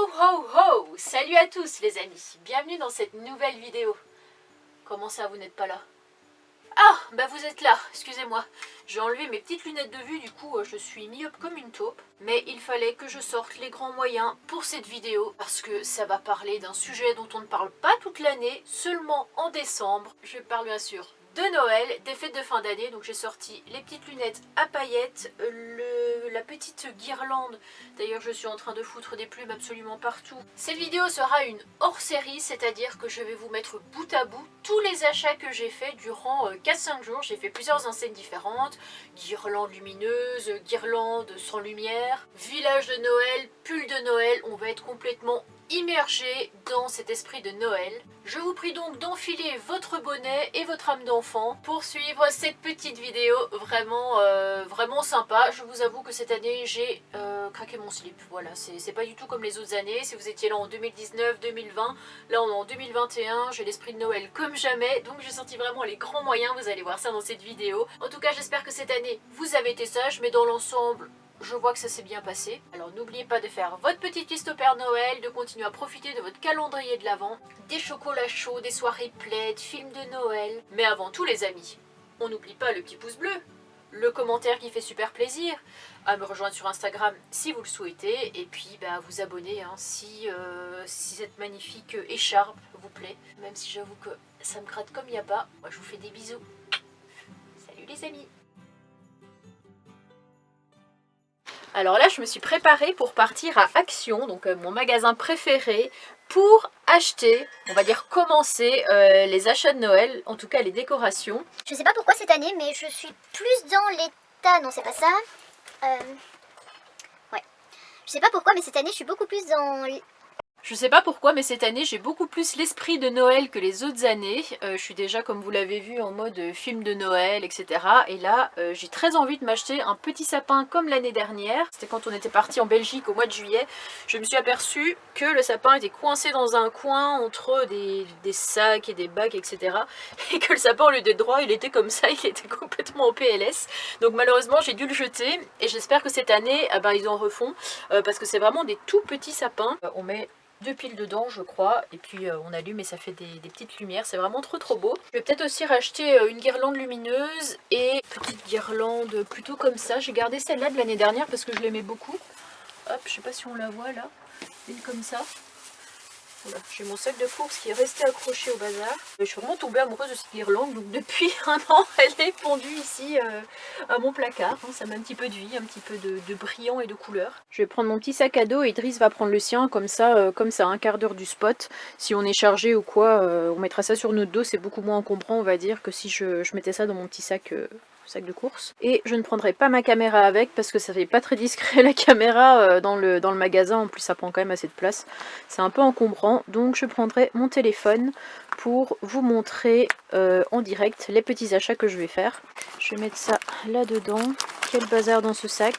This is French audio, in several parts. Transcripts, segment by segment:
ho ho! Salut à tous les amis, bienvenue dans cette nouvelle vidéo. Comment ça, vous n'êtes pas là? Ah, bah vous êtes là, excusez-moi. J'ai enlevé mes petites lunettes de vue, du coup je suis myope comme une taupe. Mais il fallait que je sorte les grands moyens pour cette vidéo, parce que ça va parler d'un sujet dont on ne parle pas toute l'année, seulement en décembre. Je parle bien sûr de Noël, des fêtes de fin d'année, donc j'ai sorti les petites lunettes à paillettes, la petite guirlande, d'ailleurs je suis en train de foutre des plumes absolument partout. Cette vidéo sera une hors-série, c'est-à-dire que je vais vous mettre bout à bout tous les achats que j'ai fait durant 4-5 jours. J'ai fait plusieurs enseignes différentes, guirlandes lumineuses, guirlandes sans lumière, village de Noël, pull de Noël, on va être complètement immergé dans cet esprit de Noël. Je vous prie donc d'enfiler votre bonnet et votre âme d'enfant pour suivre cette petite vidéo vraiment sympa. Je vous avoue que cette année j'ai craqué mon slip, voilà, c'est pas du tout comme les autres années. Si vous étiez là en 2019, 2020, là on est en 2021, j'ai l'esprit de Noël comme jamais, donc j'ai sorti vraiment les grands moyens, vous allez voir ça dans cette vidéo. En tout cas j'espère que cette année vous avez été sages, mais dans l'ensemble je vois que ça s'est bien passé. Alors n'oubliez pas de faire votre petite liste au Père Noël, de continuer à profiter de votre calendrier de l'Avent, des chocolats chauds, des soirées plaides, films de Noël. Mais avant tout les amis, on n'oublie pas le petit pouce bleu, le commentaire qui fait super plaisir, à me rejoindre sur Instagram si vous le souhaitez, et puis à vous abonner si cette magnifique écharpe vous plaît. Même si j'avoue que ça me gratte comme il n'y a pas, moi je vous fais des bisous. Salut les amis. Alors là, je me suis préparée pour partir à Action, donc mon magasin préféré, pour acheter, on va dire commencer les achats de Noël, en tout cas les décorations. Je sais pas pourquoi cette année, mais je suis plus dans l'état... Non, c'est pas ça. Ouais. Je sais pas pourquoi, mais cette année, je suis beaucoup plus dans... Je sais pas pourquoi, mais cette année, j'ai beaucoup plus l'esprit de Noël que les autres années. Je suis déjà, comme vous l'avez vu, en mode film de Noël, etc. Et là, j'ai très envie de m'acheter un petit sapin comme l'année dernière. C'était quand on était parti en Belgique au mois de juillet. Je me suis aperçue que le sapin était coincé dans un coin entre des sacs et des bacs, etc. Et que le sapin, au lieu d'être droit, il était comme ça, il était complètement en PLS. Donc malheureusement, j'ai dû le jeter. Et j'espère que cette année, ils en refont. Parce que c'est vraiment des tout petits sapins. On met 2 piles dedans je crois, et puis on allume et ça fait des petites lumières, c'est vraiment trop beau. Je vais peut-être aussi racheter une guirlande lumineuse et une petite guirlande plutôt comme ça. J'ai gardé celle-là de l'année dernière parce que je l'aimais beaucoup. Hop, je sais pas si on la voit là, une comme ça. Voilà, j'ai mon sac de course qui est resté accroché au bazar. Je suis vraiment tombée amoureuse de cette guirlande, donc depuis un an elle est pendue ici à mon placard. Ça met un petit peu de vie, un petit peu de brillant et de couleur. Je vais prendre mon petit sac à dos et Idriss va prendre le sien, comme ça un quart d'heure du spot. Si on est chargé ou quoi, on mettra ça sur notre dos, c'est beaucoup moins encombrant on va dire que si je mettais ça dans mon petit sac de course. Et je ne prendrai pas ma caméra avec parce que ça fait pas très discret la caméra dans le magasin, en plus ça prend quand même assez de place, c'est un peu encombrant, donc je prendrai mon téléphone pour vous montrer en direct les petits achats que je vais faire. Je vais mettre ça là dedans. Quel bazar dans ce sac.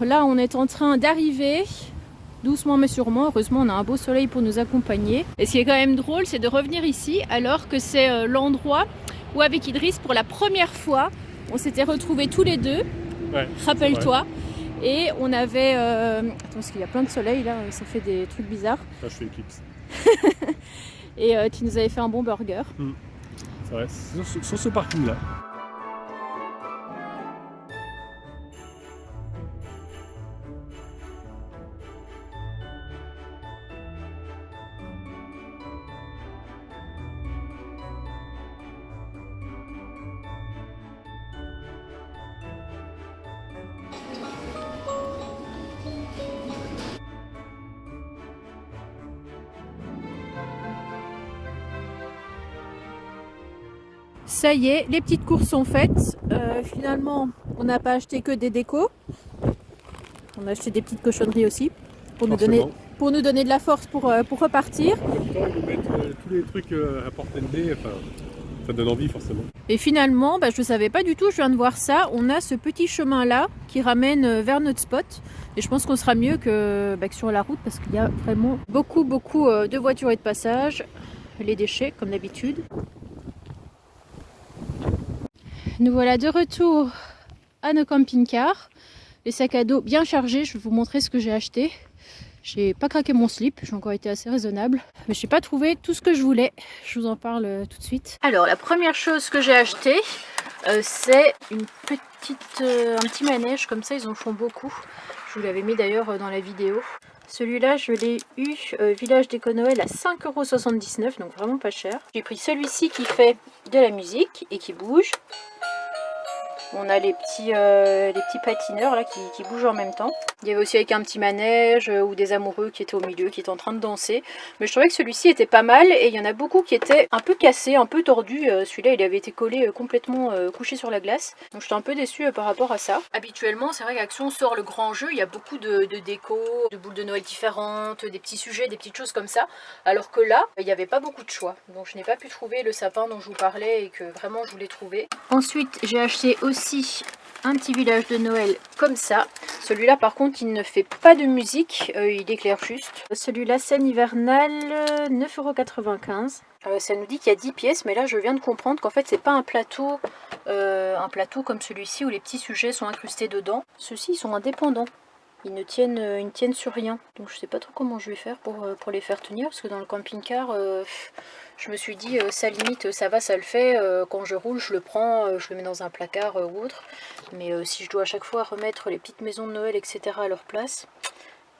Là on est en train d'arriver, doucement mais sûrement. Heureusement on a un beau soleil pour nous accompagner. Et ce qui est quand même drôle, c'est de revenir ici alors que c'est l'endroit où avec Idriss pour la première fois on s'était retrouvés tous les deux, ouais, rappelle-toi. Et on avait... Attends, parce qu'il y a plein de soleil là, ça fait des trucs bizarres. Là je fais éclipse. Et tu nous avais fait un bon burger. C'est vrai, sur ce parking là. Ça y est, les petites courses sont faites. Finalement, on n'a pas acheté que des décos. On a acheté des petites cochonneries aussi pour nous donner de la force pour repartir. Comme quoi, ils nous mettent tous les trucs à portée de nez. Enfin, Ça donne envie forcément. Et finalement, je ne savais pas du tout, je viens de voir ça, on a ce petit chemin là qui ramène vers notre spot. Et je pense qu'on sera mieux que sur la route parce qu'il y a vraiment beaucoup de voitures et de passages. Les déchets comme d'habitude. Nous voilà de retour à nos camping-cars. Les sacs à dos bien chargés, je vais vous montrer ce que j'ai acheté. J'ai pas craqué mon slip, j'ai encore été assez raisonnable. Mais je n'ai pas trouvé tout ce que je voulais. Je vous en parle tout de suite. Alors la première chose que j'ai acheté, c'est un petit manège, comme ça ils en font beaucoup. Je vous l'avais mis d'ailleurs dans la vidéo. Celui-là, je l'ai eu Village Déco Noël à 5,79 €, donc vraiment pas cher. J'ai pris celui-ci qui fait de la musique et qui bouge. On a les petits patineurs là qui bougent en même temps. Il y avait aussi avec un petit manège ou des amoureux qui étaient au milieu, qui étaient en train de danser. Mais je trouvais que celui-ci était pas mal et il y en a beaucoup qui étaient un peu cassés, un peu tordus. Celui-là, il avait été collé complètement couché sur la glace. Donc j'étais un peu déçue par rapport à ça. Habituellement, c'est vrai qu'Action sort le grand jeu. Il y a beaucoup de déco, de boules de Noël différentes, des petits sujets, des petites choses comme ça. Alors que là, il n'y avait pas beaucoup de choix. Donc je n'ai pas pu trouver le sapin dont je vous parlais et que vraiment je voulais trouver. Ensuite, j'ai acheté aussi un petit village de Noël comme ça. Celui-là par contre il ne fait pas de musique, il éclaire juste. Celui-là scène hivernale, 9,95 €. Ça nous dit qu'il y a 10 pièces, mais là je viens de comprendre qu'en fait c'est pas un plateau comme celui-ci où les petits sujets sont incrustés dedans. Ceux-ci ils sont indépendants. Ils ne tiennent sur rien. Donc je sais pas trop comment je vais faire pour les faire tenir. Parce que dans le camping-car, je me suis dit, ça limite, ça va, ça le fait. Quand je roule, je le prends, je le mets dans un placard ou autre. Mais si je dois à chaque fois remettre les petites maisons de Noël, etc. à leur place,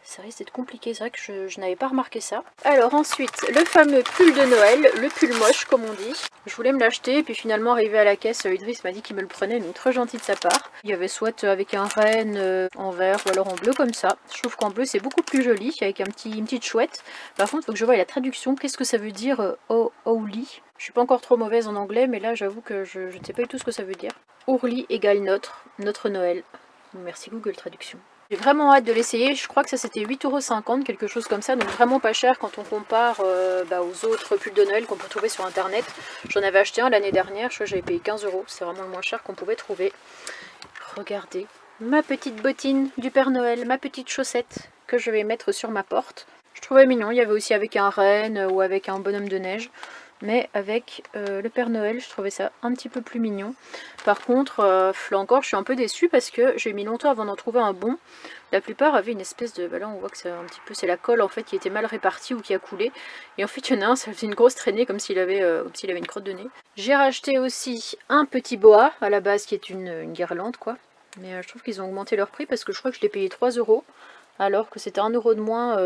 ça risque d'être compliqué. C'est vrai que je n'avais pas remarqué ça. Alors ensuite, le fameux pull de Noël, le pull moche comme on dit. Je voulais me l'acheter et puis finalement arrivé à la caisse, Idriss m'a dit qu'il me le prenait, donc très gentil de sa part. Il y avait soit avec un renne en vert ou alors en bleu comme ça. Je trouve qu'en bleu c'est beaucoup plus joli avec une petite chouette. Par contre il faut que je voie la traduction, qu'est-ce que ça veut dire Holy. Je suis pas encore trop mauvaise en anglais mais là j'avoue que je ne sais pas du tout ce que ça veut dire. Hourly égale notre Noël. Merci Google Traduction. J'ai vraiment hâte de l'essayer, je crois que ça c'était 8,50 €, quelque chose comme ça, donc vraiment pas cher quand on compare aux autres pulls de Noël qu'on peut trouver sur internet. J'en avais acheté un l'année dernière, je crois que j'avais payé 15 €, c'est vraiment le moins cher qu'on pouvait trouver. Regardez, ma petite bottine du Père Noël, ma petite chaussette que je vais mettre sur ma porte. Je trouvais mignon, il y avait aussi avec un renne ou avec un bonhomme de neige. Mais avec le Père Noël, je trouvais ça un petit peu plus mignon. Par contre, là encore, je suis un peu déçue parce que j'ai mis longtemps avant d'en trouver un bon. La plupart avaient une espèce de... là, on voit que c'est un petit peu... c'est la colle en fait qui était mal répartie ou qui a coulé. Et en fait, il y en a un, ça faisait une grosse traînée comme s'il avait une crotte de nez. J'ai racheté aussi un petit boa à la base qui est une guirlande quoi. Mais je trouve qu'ils ont augmenté leur prix parce que je crois que je l'ai payé 3 € alors que c'était 1 € de moins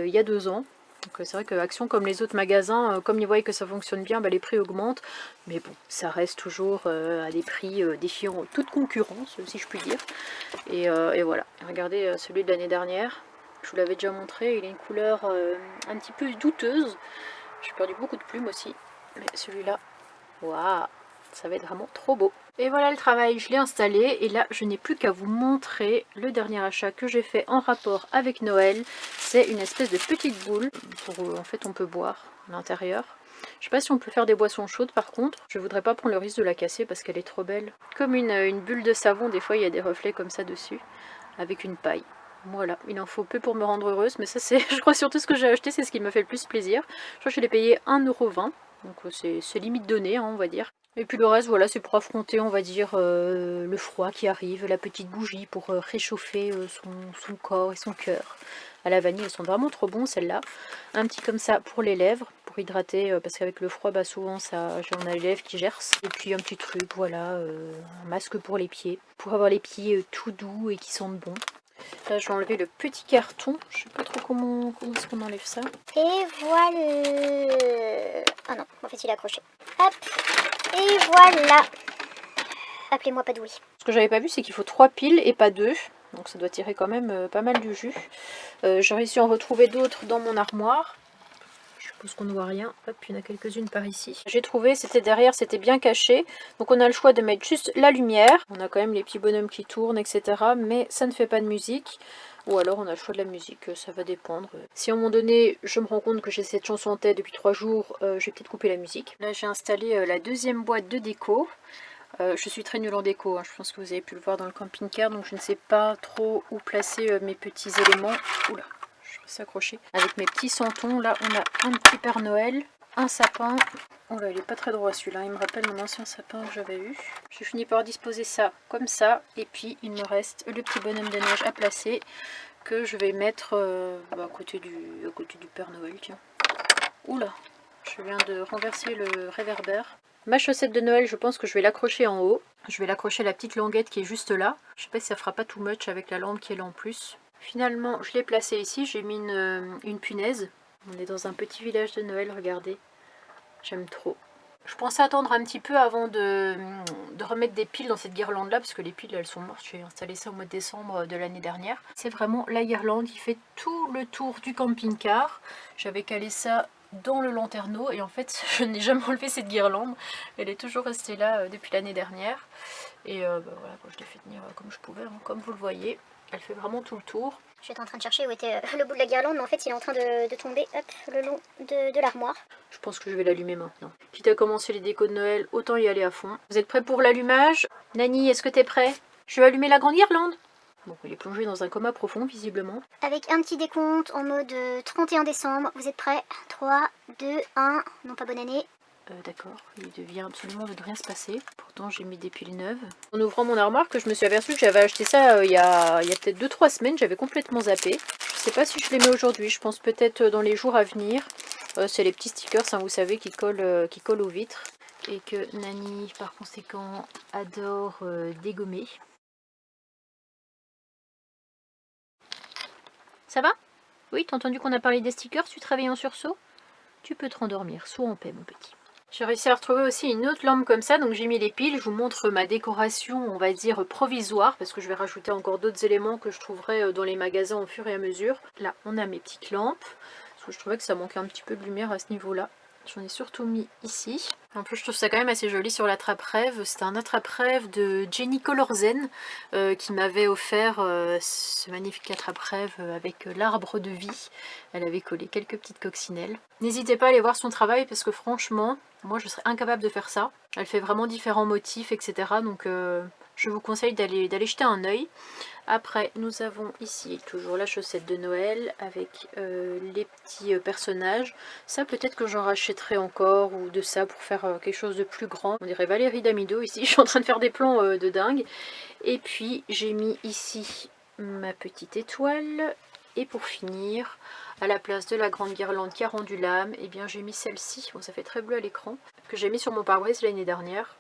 il y a 2 ans. Donc c'est vrai que Action, comme les autres magasins, comme ils voient que ça fonctionne bien, les prix augmentent. Mais bon, ça reste toujours à des prix défiant toute concurrence, si je puis dire. Et voilà, regardez celui de l'année dernière. Je vous l'avais déjà montré, il a une couleur un petit peu douteuse. J'ai perdu beaucoup de plumes aussi. Mais celui-là, waouh, ça va être vraiment trop beau. Et voilà le travail, je l'ai installé et là je n'ai plus qu'à vous montrer le dernier achat que j'ai fait en rapport avec Noël. C'est une espèce de petite boule pour en fait on peut boire à l'intérieur. Je sais pas si on peut faire des boissons chaudes par contre. Je voudrais pas prendre le risque de la casser parce qu'elle est trop belle. Comme une bulle de savon, des fois il y a des reflets comme ça dessus avec une paille. Voilà, il en faut peu pour me rendre heureuse, mais ça c'est, je crois surtout ce que j'ai acheté, c'est ce qui me fait le plus plaisir. Je crois que je l'ai payé 1,20 €, donc c'est limite donné, hein, on va dire. Et puis le reste, voilà, c'est pour affronter, on va dire, le froid qui arrive, la petite bougie pour réchauffer son corps et son cœur. À la vanille, elles sont vraiment trop bons celles-là. Un petit comme ça pour les lèvres, pour hydrater, parce qu'avec le froid, souvent, on a les lèvres qui gercent. Et puis un petit truc, voilà, un masque pour les pieds, pour avoir les pieds tout doux et qui sentent bon. Là, je vais enlever le petit carton. Je sais pas trop comment est-ce qu'on enlève ça. Et voilà. Ah non, en fait il est accroché. Hop. Et voilà. Appelez-moi Padoui. Ce que j'avais pas vu, c'est qu'il faut 3 piles et pas 2. Donc ça doit tirer quand même pas mal du jus. J'ai réussi à en retrouver d'autres dans mon armoire. Je suppose qu'on ne voit rien. Hop, il y en a quelques-unes par ici. J'ai trouvé, c'était derrière, c'était bien caché. Donc on a le choix de mettre juste la lumière. On a quand même les petits bonhommes qui tournent, etc. Mais ça ne fait pas de musique. ou alors on a le choix de la musique, ça va dépendre. Si à un moment donné je me rends compte que j'ai cette chanson en tête depuis 3 jours, je vais peut-être couper la musique. Là j'ai installé la deuxième boîte de déco. Je suis très nulle en déco, hein. Je pense que vous avez pu le voir dans le camping-car, donc je ne sais pas trop où placer mes petits éléments. Oula, je reste accrochée. Avec mes petits santons, là on a un petit Père Noël, un sapin. Oh là, il est pas très droit celui-là, il me rappelle mon ancien sapin que j'avais eu. J'ai fini par disposer ça comme ça, et puis il me reste le petit bonhomme de neige à placer que je vais mettre à côté du Père Noël, tiens. Oula, je viens de renverser le réverbère. Ma chaussette de Noël, je pense que je vais l'accrocher en haut. Je vais l'accrocher à la petite languette qui est juste là. Je sais pas si ça fera pas too much avec la lampe qui est là en plus. Finalement, je l'ai placée ici, j'ai mis une punaise. On est dans un petit village de Noël, regardez. J'aime trop. Je pensais attendre un petit peu avant de remettre des piles dans cette guirlande là, parce que les piles elles sont mortes. J'ai installé ça au mois de décembre de l'année dernière. C'est vraiment la guirlande qui fait tout le tour du camping-car. J'avais calé ça dans le lanterneau et en fait je n'ai jamais enlevé cette guirlande. Elle est toujours restée là depuis l'année dernière. Et voilà, je l'ai fait tenir comme je pouvais, hein. Comme vous le voyez, elle fait vraiment tout le tour. J'étais en train de chercher où était le bout de la guirlande, mais en fait il est en train de tomber le long de l'armoire. Je pense que je vais l'allumer maintenant. Quitte à commencer les décos de Noël, autant y aller à fond. Vous êtes prêts pour l'allumage? Nani, est-ce que t'es prêt? Je vais allumer la grande guirlande. Bon, il est plongé dans un coma profond, visiblement. Avec un petit décompte en mode 31 décembre, vous êtes prêts? 3, 2, 1, non pas bonne année. D'accord, il devient absolument de rien se passer. Pourtant j'ai mis des piles neuves. En ouvrant mon armoire, que je me suis aperçue que j'avais acheté ça il y a peut-être 2-3 semaines, j'avais complètement zappé. Je sais pas si je les mets aujourd'hui, je pense peut-être dans les jours à venir. C'est les petits stickers, hein, vous savez, qui collent aux vitres. Et que Nani, par conséquent, adore dégommer. Ça va? Oui, t'as entendu qu'on a parlé des stickers, tu te réveilles en sursaut? Tu peux te rendormir, sois en paix mon petit. J'ai réussi à retrouver aussi une autre lampe comme ça, donc j'ai mis les piles. Je vous montre ma décoration, on va dire provisoire, parce que je vais rajouter encore d'autres éléments que je trouverai dans les magasins au fur et à mesure. Là, on a mes petites lampes, parce que je trouvais que ça manquait un petit peu de lumière à ce niveau-là. J'en ai surtout mis ici. En plus, je trouve ça quand même assez joli sur l'attrape-rêve. C'était un attrape-rêve de Jenny Colorzen qui m'avait offert ce magnifique attrape-rêve avec l'arbre de vie. Elle avait collé quelques petites coccinelles. N'hésitez pas à aller voir son travail parce que franchement, moi je serais incapable de faire ça. Elle fait vraiment différents motifs, etc. Donc je vous conseille d'aller jeter un œil. Après, nous avons ici toujours la chaussette de Noël avec les petits personnages. Ça, peut-être que j'en rachèterai encore ou de ça pour faire quelque chose de plus grand. On dirait Valérie Damido ici. Je suis en train de faire des plans de dingue. Et puis, j'ai mis ici ma petite étoile. Et pour finir, à la place de la grande guirlande qui a rendu l'âme, eh bien j'ai mis celle-ci. Bon, ça fait très bleu à l'écran. Que j'ai mis sur mon pare-brise l'année dernière.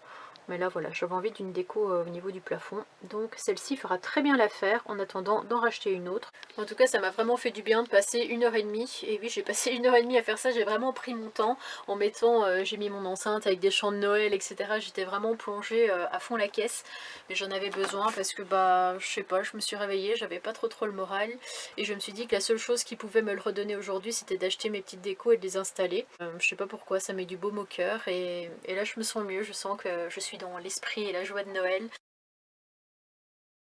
Mais là voilà, j'avais envie d'une déco au niveau du plafond. Donc celle-ci fera très bien l'affaire en attendant d'en racheter une autre. En tout cas ça m'a vraiment fait du bien de passer 1h30. Et oui, j'ai passé 1h30 à faire ça, j'ai vraiment pris mon temps en mettant, j'ai mis mon enceinte avec des chants de Noël, etc. J'étais vraiment plongée à fond la caisse. Mais j'en avais besoin parce que je sais pas, je me suis réveillée, j'avais pas trop le moral. Et je me suis dit que la seule chose qui pouvait me le redonner aujourd'hui, c'était d'acheter mes petites décos et de les installer. Je sais pas pourquoi, ça met du baume au cœur. Et là je me sens mieux, je sens que je suis dans l'esprit et la joie de Noël.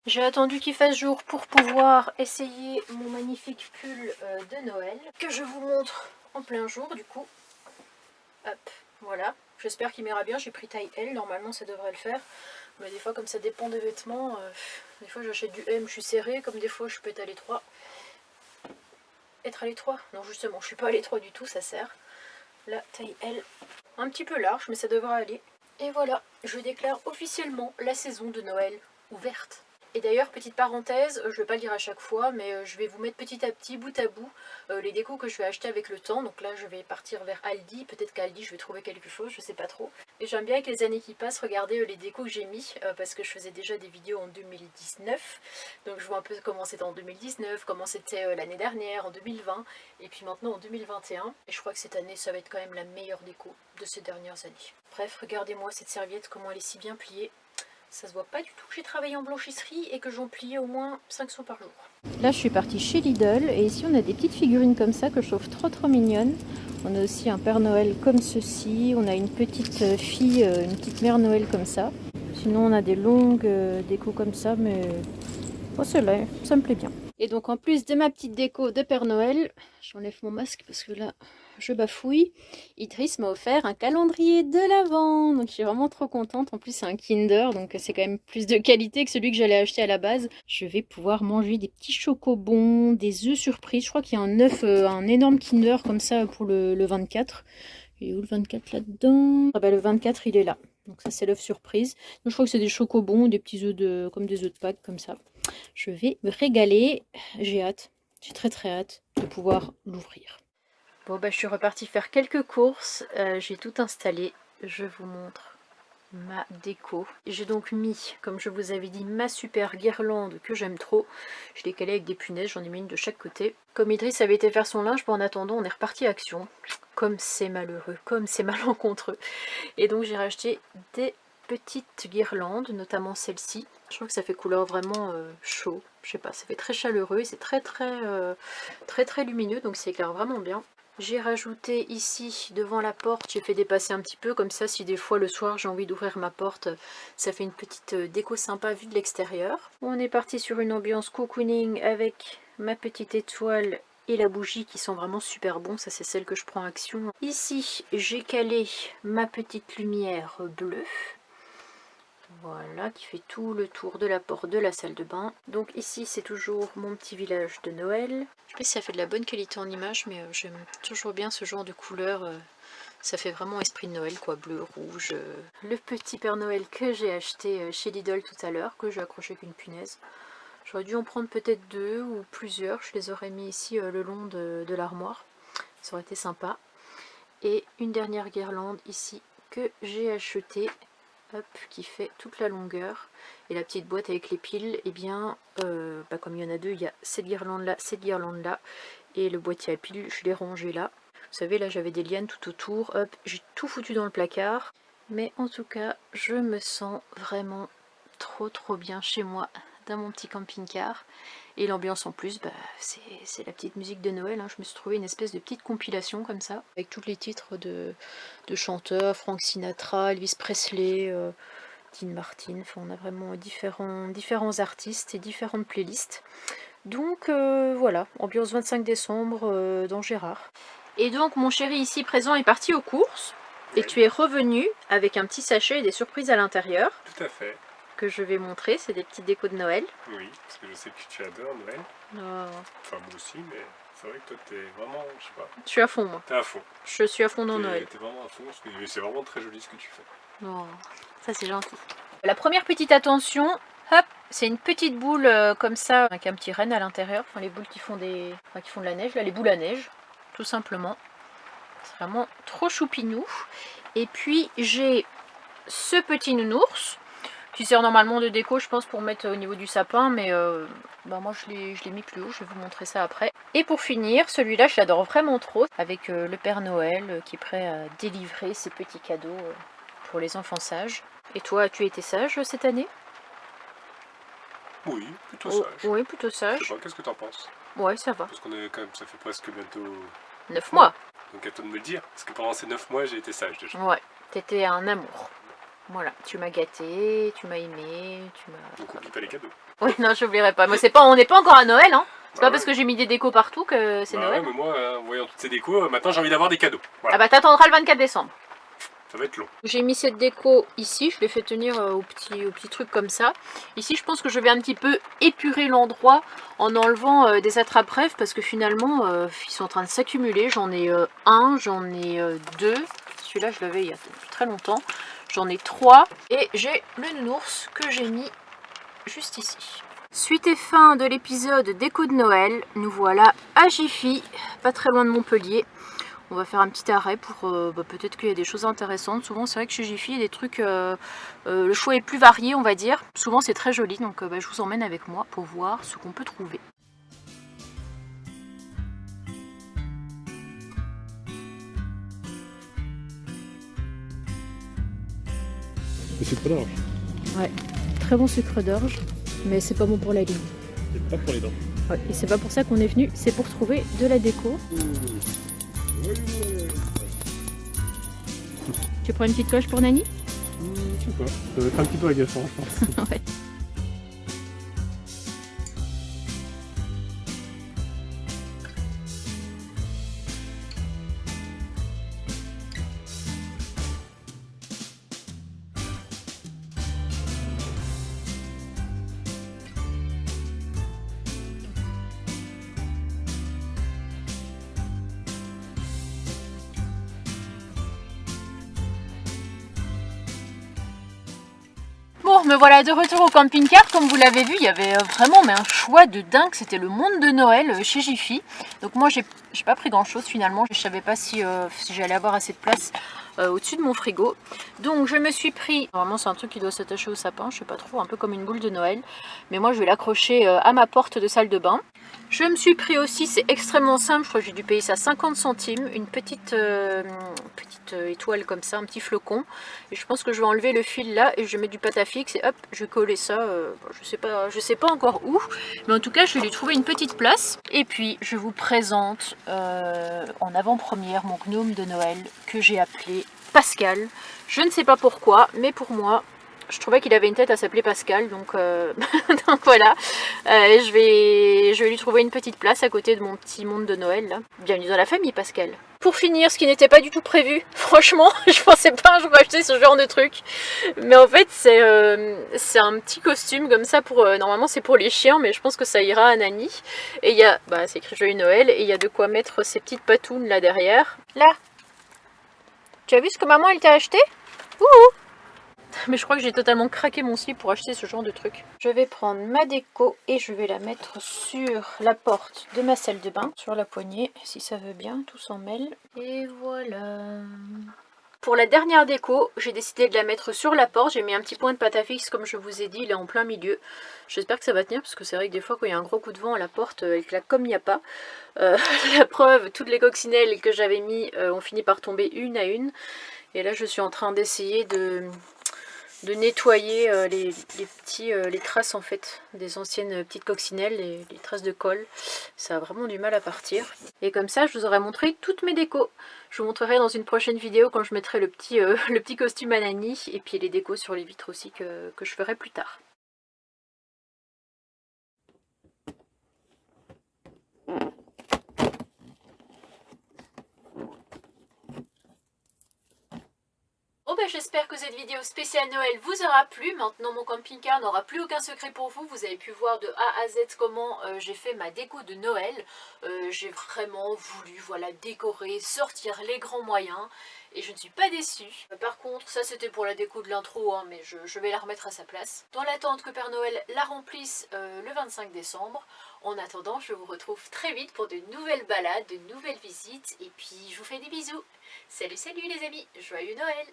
J'ai attendu qu'il fasse jour pour pouvoir essayer mon magnifique pull de Noël que je vous montre en plein jour du coup. Hop, voilà. J'espère qu'il m'ira bien. J'ai pris taille L, normalement ça devrait le faire. Mais des fois comme ça dépend des vêtements, des fois j'achète du M, je suis serrée, comme des fois je peux être à l'étroit. Être à l'étroit? Non justement, je suis pas à l'étroit du tout, ça sert. La taille L, un petit peu large mais ça devrait aller. Et voilà, je déclare officiellement la saison de Noël ouverte. Et d'ailleurs, petite parenthèse, je ne vais pas le dire à chaque fois, mais je vais vous mettre petit à petit, bout à bout, les décos que je vais acheter avec le temps. Donc là, je vais partir vers Aldi. Peut-être qu'à Aldi, je vais trouver quelque chose, je sais pas trop. Et j'aime bien avec les années qui passent, regarder les décos que j'ai mis, parce que je faisais déjà des vidéos en 2019. Donc je vois un peu comment c'était en 2019, comment c'était l'année dernière, en 2020, et puis maintenant en 2021. Et je crois que cette année, ça va être quand même la meilleure déco de ces dernières années. Bref, regardez-moi cette serviette, comment elle est si bien pliée. Ça se voit pas du tout que j'ai travaillé en blanchisserie et que j'en pliais au moins 500 par jour. Là je suis partie chez Lidl et ici on a des petites figurines comme ça que je trouve trop mignonnes. On a aussi un Père Noël comme ceci, on a une petite fille, une petite Mère Noël comme ça. Sinon on a des longues décos comme ça, mais oh, celle-là, ça me plaît bien. Et donc en plus de ma petite déco de Père Noël, j'enlève mon masque parce que là je bafouille, Idriss m'a offert un calendrier de l'Avent. Donc je suis vraiment trop contente. En plus c'est un Kinder, donc c'est quand même plus de qualité que celui que j'allais acheter à la base. Je vais pouvoir manger des petits chocobons, des œufs surprises. Je crois qu'il y a un œuf, un énorme Kinder comme ça pour le 24. Il est où le 24 là-dedans? Ah bah le 24 il est là. Donc ça c'est l'œuf surprise. Donc je crois que c'est des chocobons, des petits œufs comme des œufs de Pâques comme ça. Je vais me régaler. J'ai hâte. J'ai très très hâte de pouvoir l'ouvrir. Bon bah je suis repartie faire quelques courses. J'ai tout installé. Je vous montre ma déco. J'ai donc mis, comme je vous avais dit, ma super guirlande que j'aime trop. Je l'ai calée avec des punaises, j'en ai mis une de chaque côté. Comme Idriss avait été faire son linge, en attendant on est reparti à Action. Comme c'est malheureux, comme c'est malencontreux. Et donc j'ai racheté des petites guirlandes, notamment celle-ci. Je trouve que ça fait couleur vraiment chaud. Je sais pas, ça fait très chaleureux et c'est très lumineux, donc ça éclaire vraiment bien. J'ai rajouté ici devant la porte, j'ai fait dépasser un petit peu comme ça si des fois le soir j'ai envie d'ouvrir ma porte, ça fait une petite déco sympa vue de l'extérieur. On est parti sur une ambiance cocooning avec ma petite étoile et la bougie qui sont vraiment super bons, ça c'est celle que je prends Action. Ici j'ai calé ma petite lumière bleue. Voilà, qui fait tout le tour de la porte de la salle de bain. Donc ici c'est toujours mon petit village de Noël. Je sais pas si ça fait de la bonne qualité en image, mais j'aime toujours bien ce genre de couleur. Ça fait vraiment esprit de Noël quoi, bleu, rouge. Le petit Père Noël que j'ai acheté chez Lidl tout à l'heure, que j'ai accroché avec une punaise. J'aurais dû en prendre peut-être 2 ou plusieurs, je les aurais mis ici le long de l'armoire. Ça aurait été sympa. Et une dernière guirlande ici que j'ai achetée. Hop, qui fait toute la longueur. Et la petite boîte avec les piles, et bien comme il y en a 2, il y a cette guirlande là, et le boîtier à piles, je l'ai rangé là. Vous savez, là j'avais des lianes tout autour, hop, j'ai tout foutu dans le placard. Mais en tout cas, je me sens vraiment trop bien chez moi, dans mon petit camping-car. Et l'ambiance en plus, c'est la petite musique de Noël, hein. Je me suis trouvé une espèce de petite compilation comme ça, avec tous les titres de chanteurs, Frank Sinatra, Elvis Presley, Dean Martin, enfin on a vraiment différents artistes et différentes playlists. Donc voilà, ambiance 25 décembre dans Gérard. Et donc mon chéri ici présent est parti aux courses, et tu es revenu avec un petit sachet et des surprises à l'intérieur. Tout à fait. Que je vais montrer, c'est des petites décos de Noël. Oui, parce que je sais que tu adores Noël. Enfin moi aussi, mais c'est vrai que toi t'es vraiment, je sais pas. Je suis à fond moi. T'es à fond. Je suis à fond dans Noël. T'es vraiment à fond, parce que c'est vraiment très joli ce que tu fais. Oh, ça c'est gentil. La première petite attention, hop, c'est une petite boule comme ça, avec un petit renne à l'intérieur. Enfin les boules qui font de la neige, là les boules à neige, tout simplement. C'est vraiment trop choupinou. Et puis j'ai ce petit nounours. Qui sert normalement de déco, je pense, pour mettre au niveau du sapin, mais moi je l'ai mis plus haut, je vais vous montrer ça après. Et pour finir, celui-là je l'adore vraiment trop, avec le Père Noël qui est prêt à délivrer ses petits cadeaux pour les enfants sages. Et toi, as-tu été sage cette année? Oui, plutôt sage. Oui, plutôt sage. Je sais pas, qu'est-ce que t'en penses? Ouais, ça va. Parce qu'on est quand même, ça fait presque bientôt 9 mois. Donc à toi de me le dire, parce que pendant ces 9 mois j'ai été sage déjà. Ouais, t'étais un amour. Voilà, tu m'as gâté, tu m'as aimé, tu m'as... Donc oublie pas les cadeaux. Oui, non, j'oublierai pas. Moi, on n'est pas encore à Noël, hein. C'est pas parce que j'ai mis des décos partout que c'est Noël. Ouais, mais moi, en voyant toutes ces décos, maintenant j'ai envie d'avoir des cadeaux. Voilà. Ah bah t'attendras le 24 décembre. Ça va être long. J'ai mis cette déco ici, je l'ai fait tenir au petit truc comme ça. Ici, je pense que je vais un petit peu épurer l'endroit en enlevant des attrape-rêves parce que finalement, ils sont en train de s'accumuler. J'en ai un, j'en ai deux. Celui-là, je l'avais il y a très longtemps. J'en ai 3 et j'ai le nounours que j'ai mis juste ici. Suite et fin de l'épisode déco de Noël, nous voilà à Jiffy, pas très loin de Montpellier. On va faire un petit arrêt pour peut-être qu'il y a des choses intéressantes. Souvent c'est vrai que chez Jiffy il y a des trucs, le choix est plus varié on va dire. Souvent c'est très joli donc je vous emmène avec moi pour voir ce qu'on peut trouver. Le sucre d'orge. Ouais, très bon sucre d'orge, mais c'est pas bon pour la ligne. Et pas pour les dents. Ouais, et c'est pas pour ça qu'on est venu, c'est pour trouver de la déco. Tu prends une petite coche pour Nani? Je sais pas, ça va être un petit peu agaçant je pense. Ouais. Me voilà de retour au camping-car. Comme vous l'avez vu, il y avait vraiment un choix de dingue. C'était le monde de Noël chez Jiffy. Donc moi, j'ai pas pris grand-chose finalement. Je savais pas si j'allais avoir assez de place au-dessus de mon frigo. Donc je me suis pris... Normalement, c'est un truc qui doit s'attacher au sapin. Je sais pas trop, un peu comme une boule de Noël. Mais moi, je vais l'accrocher à ma porte de salle de bain. Je me suis pris aussi, c'est extrêmement simple, je crois que j'ai dû payer ça 50 centimes, une petite étoile comme ça, un petit flocon. Et je pense que je vais enlever le fil là et je vais mettre du pâte à fixe et hop, je vais coller ça, je sais pas encore où. Mais en tout cas, je vais lui trouver une petite place. Et puis, je vous présente en avant-première mon gnome de Noël que j'ai appelé Pascal. Je ne sais pas pourquoi, mais pour moi... Je trouvais qu'il avait une tête à s'appeler Pascal, donc, donc voilà. Je vais lui trouver une petite place à côté de mon petit monde de Noël. Là. Bienvenue dans la famille, Pascal. Pour finir, ce qui n'était pas du tout prévu, franchement, je pensais pas un jour acheter ce genre de truc. Mais en fait, c'est un petit costume comme ça pour... normalement, c'est pour les chiens, mais je pense que ça ira à Nani. Et il y a... c'est écrit Joyeux Noël, et il y a de quoi mettre ces petites patounes là derrière. Là. Tu as vu ce que maman, elle t'a acheté? Ouh. Mais je crois que j'ai totalement craqué mon slip pour acheter ce genre de truc. Je vais prendre ma déco et je vais la mettre sur la porte de ma salle de bain, sur la poignée, si ça veut bien, tout s'en mêle. Et voilà. Pour la dernière déco, j'ai décidé de la mettre sur la porte. J'ai mis un petit point de pâte à fixe, comme je vous ai dit, il est en plein milieu. J'espère que ça va tenir, parce que c'est vrai que des fois, quand il y a un gros coup de vent à la porte, elle claque comme il n'y a pas. La preuve, toutes les coccinelles que j'avais mis ont fini par tomber une à une. Et là, je suis en train d'essayer de nettoyer les traces en fait des anciennes petites coccinelles, les traces de colle. Ça a vraiment du mal à partir. Et comme ça, je vous aurai montré toutes mes décos. Je vous montrerai dans une prochaine vidéo quand je mettrai le petit costume à Nani et puis les décos sur les vitres aussi que je ferai plus tard. Bon j'espère que cette vidéo spéciale Noël vous aura plu. Maintenant mon camping-car n'aura plus aucun secret pour vous. Vous avez pu voir de A à Z comment j'ai fait ma déco de Noël. J'ai vraiment voulu décorer, sortir les grands moyens. Et je ne suis pas déçue. Par contre, ça c'était pour la déco de l'intro, hein, mais je vais la remettre à sa place. Dans l'attente que Père Noël la remplisse le 25 décembre. En attendant, je vous retrouve très vite pour de nouvelles balades, de nouvelles visites. Et puis je vous fais des bisous. Salut les amis, joyeux Noël!